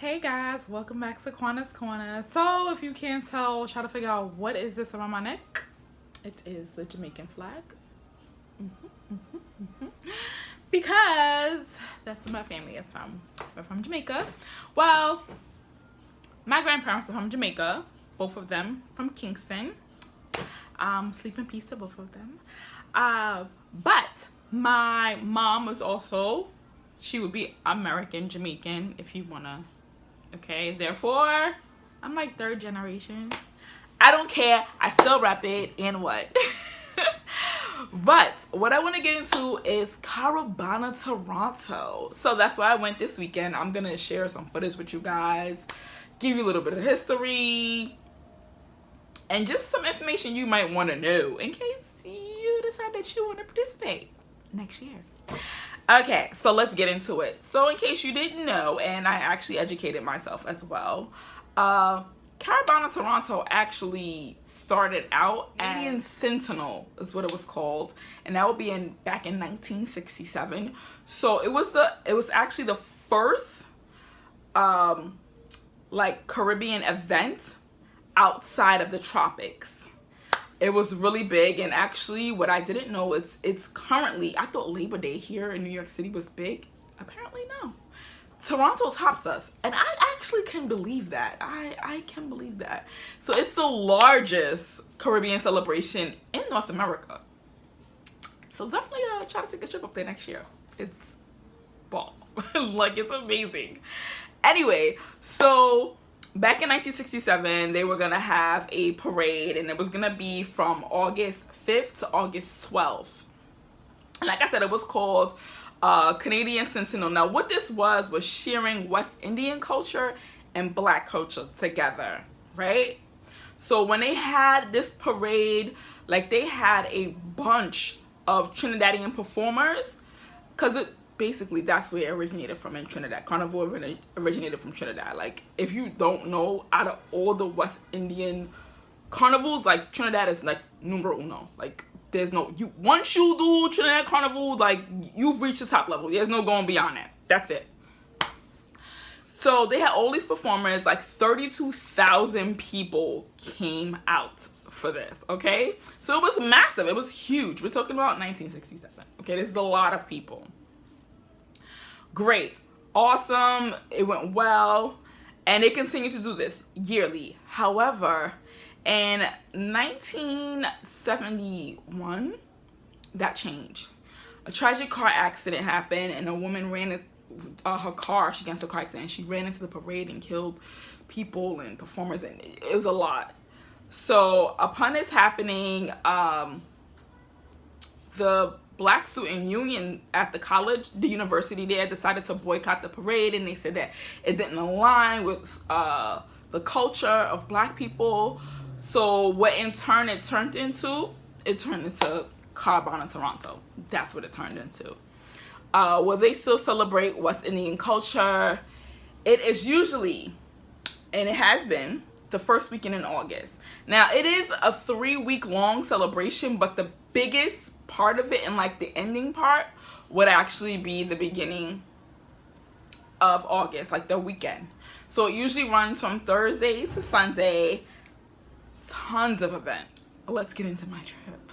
Hey guys, welcome back to Quana's Corner. So if you can't tell, try to figure out what is this around my neck. It is the Jamaican flag. Because that's where my family is from. We're from Jamaica. Well, my grandparents are from Jamaica, both of them from Kingston. Sleep in peace to both of them. But my mom was also, she would be American Jamaican if you wanna. Okay, therefore I'm like third generation. I don't care, I still rep it. And what? But what I want to get into is Caribana Toronto. So that's why I went this weekend. I'm gonna share some footage with you guys, give you a little bit of history, and just some information you might want to know in case you decide that you want to participate next year. Okay, so let's get into it. So in case you didn't know, and I actually educated myself as well, Caribana Toronto actually started out as Canadian Sentinel is what it was called, and that would be back in 1967. So it was actually the first like Caribbean event outside of the tropics. It was really big, and actually what I didn't know is it's currently, I thought Labor Day here in New York City was big. Apparently no. Toronto tops us, and I actually can believe that. I can believe that. So it's the largest Caribbean celebration in North America. So definitely try to take a trip up there next year. It's ball. Like, it's amazing. Anyway, so back in 1967, they were going to have a parade, and it was going to be from August 5th to August 12th. And like I said, it was called Canadian Sentinel. Now, what this was sharing West Indian culture and Black culture together, right? So when they had this parade, like, they had a bunch of Trinidadian performers, because basically that's where it originated from, in Trinidad. Carnival originated from Trinidad. Like, if you don't know, out of all the West Indian carnivals, like, Trinidad is like numero uno. Like, there's no, once you do Trinidad Carnival, like, you've reached the top level. There's no going beyond that. That's it. So they had all these performers, like 32,000 people came out for this, okay? So it was massive. It was huge. We're talking about 1967, okay? This is a lot of people. Great, awesome, it went well, and they continue to do this yearly. However, in 1971, that changed. A tragic car accident happened, and a woman ran her car. She got into a car accident, and she ran into the parade and killed people and performers, and it was a lot. So upon this happening, the Black Student Union at the university there, decided to boycott the parade, and they said that it didn't align with the culture of Black people. So what in turn it turned into Caribana Toronto. That's what it turned into. Well, they still celebrate West Indian culture. It is usually, and it has been, the first weekend in August. Now, it is a 3-week long celebration, but the biggest part of it, and like the ending part, would actually be the beginning of August, like the weekend. So it usually runs from Thursday to Sunday. Tons of events. Let's get into my trip.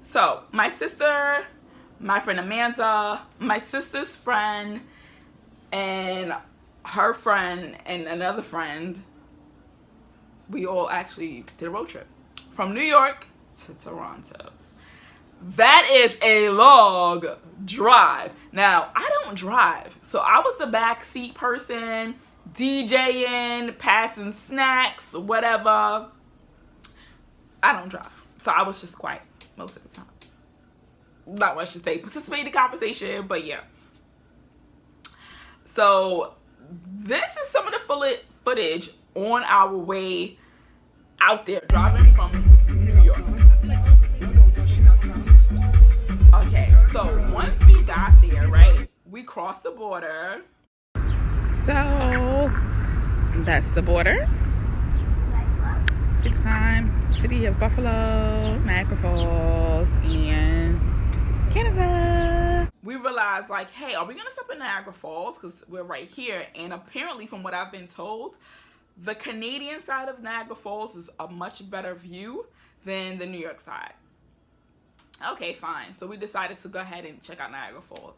So my sister, my friend Amanda, my sister's friend, and her friend, and another friend, we all actually did a road trip from New York to Toronto. That is a long drive. Now, I don't drive, so I was the backseat person, DJing, passing snacks, whatever. I don't drive, so I was just quiet most of the time. Not much to say, participate in the conversation, but yeah. So this is some of the footage on our way out there, driving from New York. Okay, so once we got there, right, we crossed the border. So that's the border. Big sign, City of Buffalo, Niagara Falls, and Canada. we realized, like, hey, are we gonna stop in Niagara Falls because we're right here? And apparently, from what I've been told, the Canadian side of Niagara Falls is a much better view than the New York side. Okay, fine. So we decided to go ahead and check out Niagara Falls.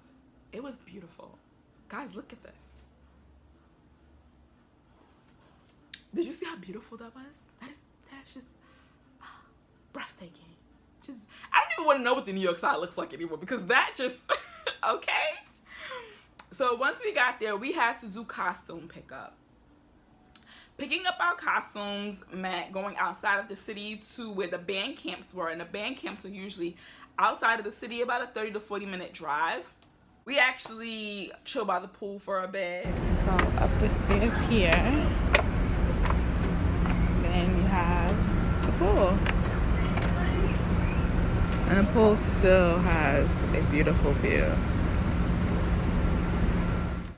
It was beautiful. Guys, look at this. Did you see how beautiful that was? That's just breathtaking. Just, I don't even want to know what the New York side looks like anymore because that just, okay. So once we got there, we had to do costume pickup. Picking up our costumes meant going outside of the city to where the band camps were, and the band camps are usually outside of the city, about a 30 to 40 minute drive. We actually chill by the pool for a bit. So up the stairs here, then you have the pool. And the pool still has a beautiful view.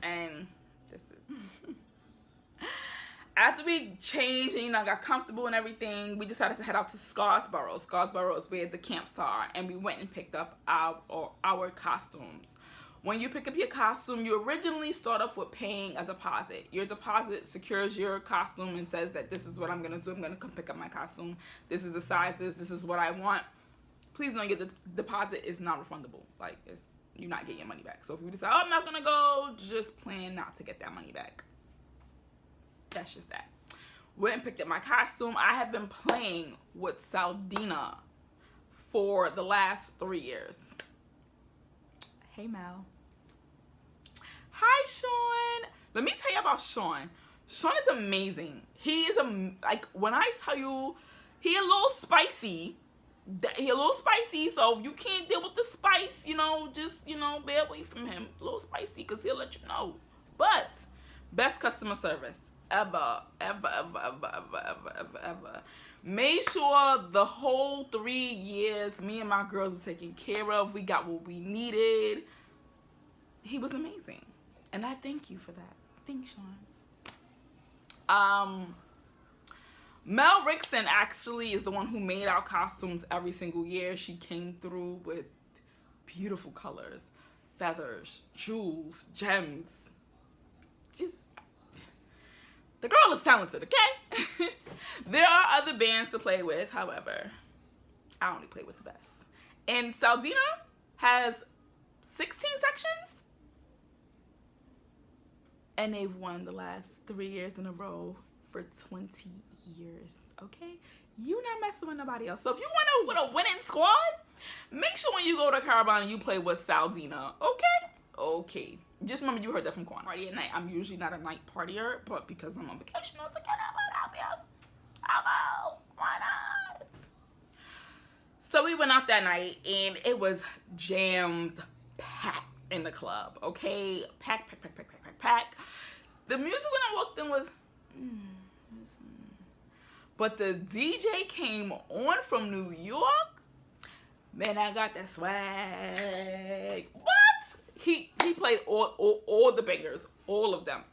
And this is... After we changed and, got comfortable and everything, we decided to head out to Scarborough. Scarborough is where the camps are, and we went and picked up our costumes. When you pick up your costume, you originally start off with paying a deposit. Your deposit secures your costume and says that this is what I'm gonna do. I'm gonna come pick up my costume. This is the sizes. This is what I want. Please know the deposit is not refundable. Like, you're not getting your money back. So if you decide, oh, I'm not gonna go, just plan not to get that money back. That's just that. Went and picked up my costume. I have been playing with Saldina for the last 3 years. Hey, Mel. Hi, Sean. Let me tell you about Sean. Sean is amazing. He is, like, when I tell you, he a little spicy. So if you can't deal with the spice, just, bear away from him. A little spicy, because he'll let you know. But best customer service ever. Made sure the whole 3 years me and my girls were taken care of. We got what we needed. He was amazing. And I thank you for that. Thanks, Sean. Mel Rickson actually is the one who made our costumes every single year. She came through with beautiful colors, feathers, jewels, gems. Just, the girl is talented, okay? There are other bands to play with, however, I only play with the best. And Saldina has 16 sections, and they've won the last 3 years in a row for 20 years, okay? You not messing with nobody else. So if you want to with a winning squad, make sure when you go to Caribana, you play with Saldina, okay? Okay. Just remember, you heard that from Quan. Party at night. I'm usually not a night partier, but because I'm on vacation, I was like, I'll go. Why not? So we went out that night, and it was jammed packed in the club, okay? Pack. The music when I walked in was... But the DJ came on from New York. Man, I got that swag. What? He played all the bangers, all of them.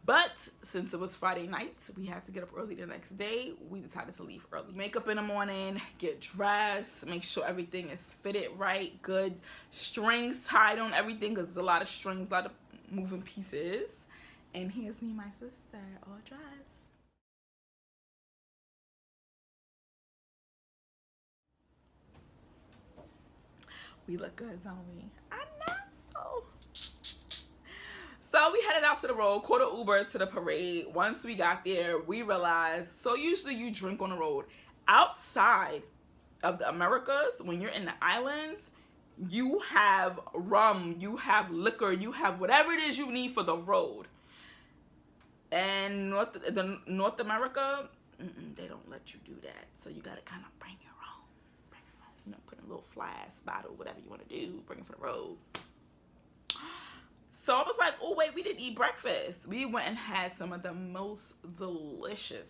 But since it was Friday night, we had to get up early the next day. We decided to leave early. Makeup in the morning, get dressed, make sure everything is fitted right, good. Strings tied on everything, because there's a lot of strings, a lot of moving pieces. And here's me, my sister, all dressed. We look good, don't we? I know. So we headed out to the road, caught an Uber to the parade. Once we got there, we realized, so usually you drink on the road. Outside of the Americas, when you're in the islands, you have rum, you have liquor, you have whatever it is you need for the road. And North America, they don't let you do that. So you gotta kind of bring your own. Put in a little flask, bottle, whatever you want to do, bring it for the road. So I was like, oh wait, we didn't eat breakfast. We went and had some of the most delicious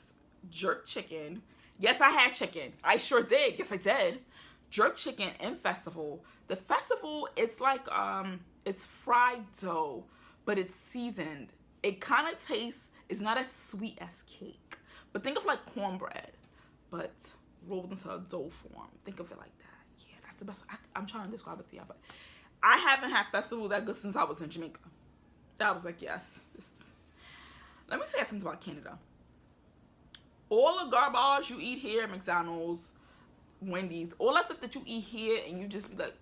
jerk chicken. Yes, I had chicken. I sure did. Yes, I did. Jerk chicken in festival. The festival, it's like, it's fried dough, but it's seasoned. It kind of tastes, it's not as sweet as cake, but think of like cornbread, but rolled into a dough form. Think of it like that. Yeah, that's the best. I'm trying to describe it to y'all, but I haven't had festival that good since I was in Jamaica. I was like, yes. Let me tell you something about Canada. All the garbage you eat here, McDonald's, Wendy's, all that stuff that you eat here, and you just be like,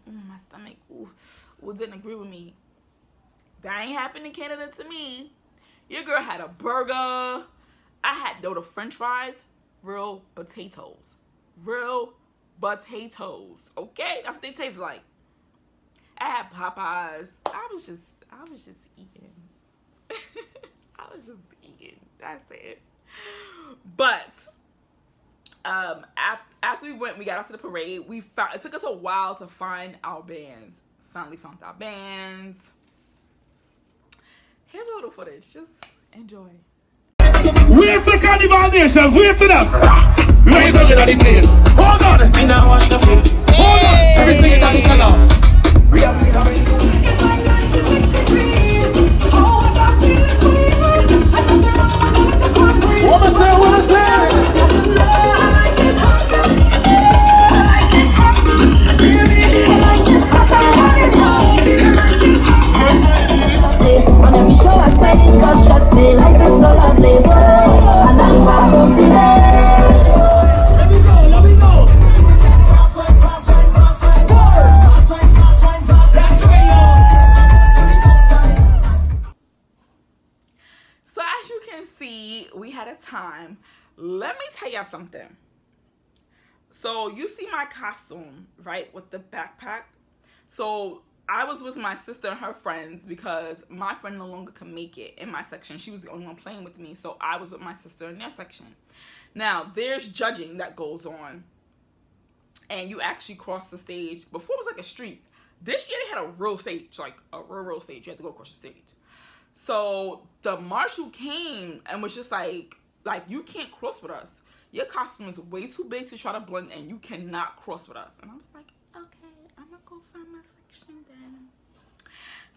my stomach, didn't agree with me. That ain't happened in Canada to me. Your girl had a burger. I had, the French fries, real potatoes. Real potatoes. Okay? That's what they taste like. I had Popeyes. I was just eating. I was just eating. That's it. But after we got out to the parade. It took us a while to find our bands. Finally found our bands. Here's a little footage. Just enjoy. Wave to Carnival Nations. Wave to them. Let me touch it on the place. Hold on. Me now watch the face. Hold on. Everything that is allowed. So as you can see, we had a time. Let me tell y'all something. So you see my costume, right, with the backpack. So I was with my sister and her friends because my friend no longer could make it in my section. She was the only one playing with me. So I was with my sister in their section. Now, there's judging that goes on. And you actually cross the stage. Before it was like a street. This year they had a real stage, like a real stage. You had to go across the stage. So the marshal came and was just like you can't cross with us. Your costume is way too big to try to blend and you cannot cross with us. And I was like, okay, I'm gonna go find my section then.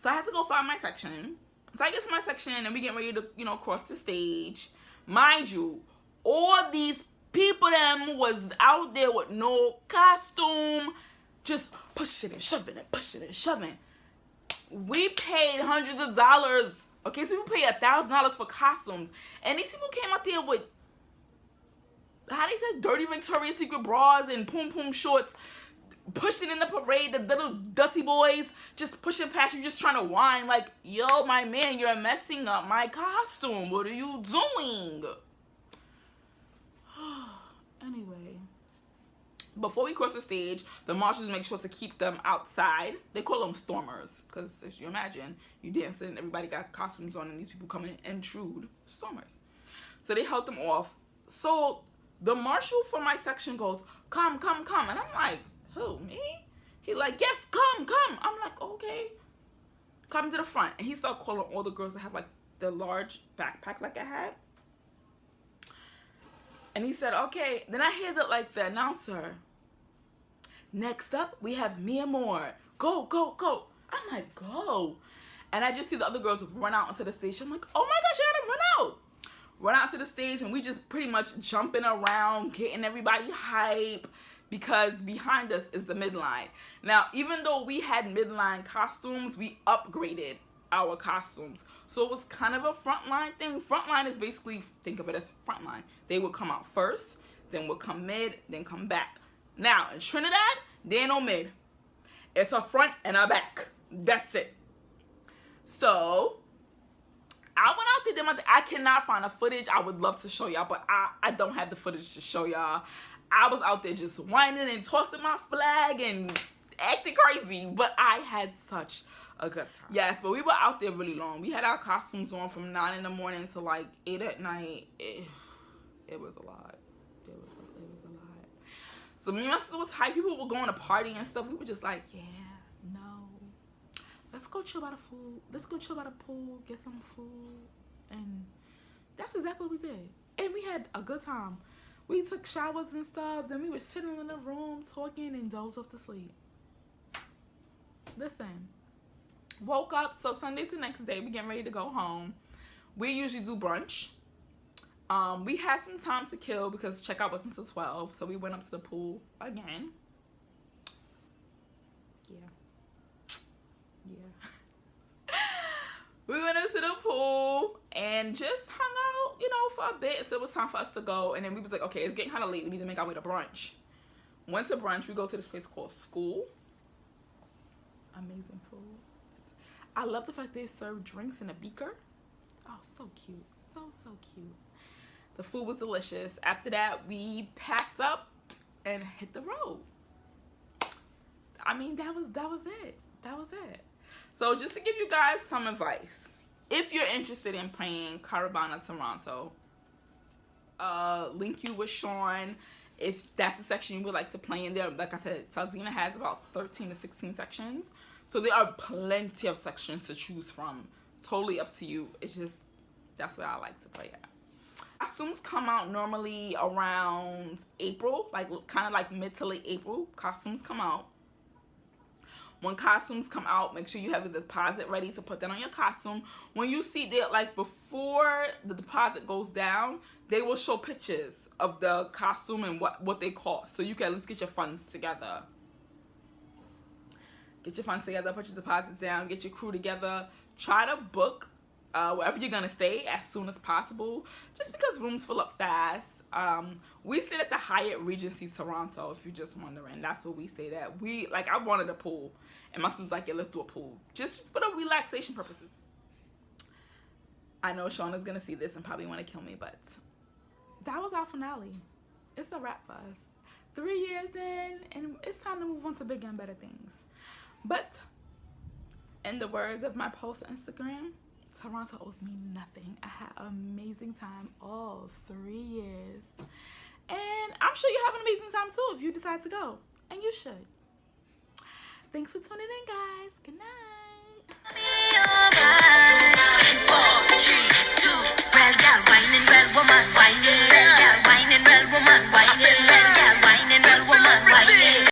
So I had to go find my section. So I get to my section and we get ready to, cross the stage. Mind you, all these people them was out there with no costume, just pushing and shoving and pushing and shoving. We paid hundreds of dollars. Okay, so we paid $1,000 for costumes. And these people came out there with, how they said, dirty Victoria's Secret bras and poom shorts, pushing in the parade, the little dirty boys just pushing past you, just trying to whine like, yo, my man, you're messing up my costume. What are you doing? Anyway, before we cross the stage, the marshals make sure to keep them outside. They call them stormers because, as you imagine, you dancing, everybody got costumes on, and these people come in and intrude. Stormers. So they held them off. So the marshal for my section goes, come. And I'm like, who, me? He like, yes, come. I'm like, okay. Come to the front. And he started calling all the girls that have like the large backpack like I had. And he said, okay. Then I hear that like the announcer. Next up, we have Mia Moore. Go. I'm like, go. And I just see the other girls run out onto the stage. I'm like, oh my gosh, you gotta run out. Run out to the stage and we just pretty much jumping around, getting everybody hype. Because behind us is the midline. Now, even though we had midline costumes, we upgraded our costumes. So it was kind of a frontline thing. Frontline is basically, think of it as frontline. They would come out first, then would come mid, then come back. Now, in Trinidad, there ain't no mid. It's a front and a back. That's it. So, I went out there. I cannot find the footage. I would love to show y'all, but I don't have the footage to show y'all. I was out there just whining and tossing my flag and acting crazy, but I had such a good time. Yes, but we were out there really long. We had our costumes on from 9 in the morning to like 8 at night. It was a lot. It was a lot. So me and my sister were tight. People were going to party and stuff. We were just like, yeah, no. Let's go chill by the food. Let's go chill by the pool, get some food. And that's exactly what we did. And we had a good time. We took showers and stuff. Then we were sitting in the room talking and dozed off to sleep. Listen. Woke up. So Sunday's the next day. We getting ready to go home. We usually do brunch. We had some time to kill because checkout wasn't until 12. So we went up to the pool again. Yeah. We went into the pool and just hung out, you know, for a bit until it was time for us to go. And then we was like, okay, it's getting kind of late. We need to make our way to brunch. Went to brunch. We go to this place called School. Amazing food. I love the fact they serve drinks in a beaker. Oh, so cute. So cute. The food was delicious. After that, we packed up and hit the road. I mean, that was it. That was it. So just to give you guys some advice, if you're interested in playing Caribana Toronto, link you with Sean if that's the section you would like to play in there. Like I said, Taldina has about 13 to 16 sections. So there are plenty of sections to choose from. Totally up to you. It's just, that's what I like to play at. Costumes come out normally around April, like kind of like mid to late April. Costumes come out. When costumes come out, make sure you have the deposit ready to put that on your costume. When you see that, like before the deposit goes down, they will show pictures of the costume and what they cost, so you can at least get your funds together. Get your funds together, put your deposit down, get your crew together. Try to book wherever you're gonna stay as soon as possible, just because rooms fill up fast. We stayed at the Hyatt Regency Toronto, if you're just wondering. That's where we stayed at. I wanted a pool, and my son's like, yeah, let's do a pool, just for the relaxation purposes. I know Sean is gonna see this and probably want to kill me, but that was our finale. It's a wrap for us. 3 years in, and it's time to move on to bigger and better things. But in the words of my post on Instagram, Toronto owes me nothing. I had an amazing time all 3 years. And I'm sure you have an amazing time too if you decide to go. And you should. Thanks for tuning in, guys. Good night.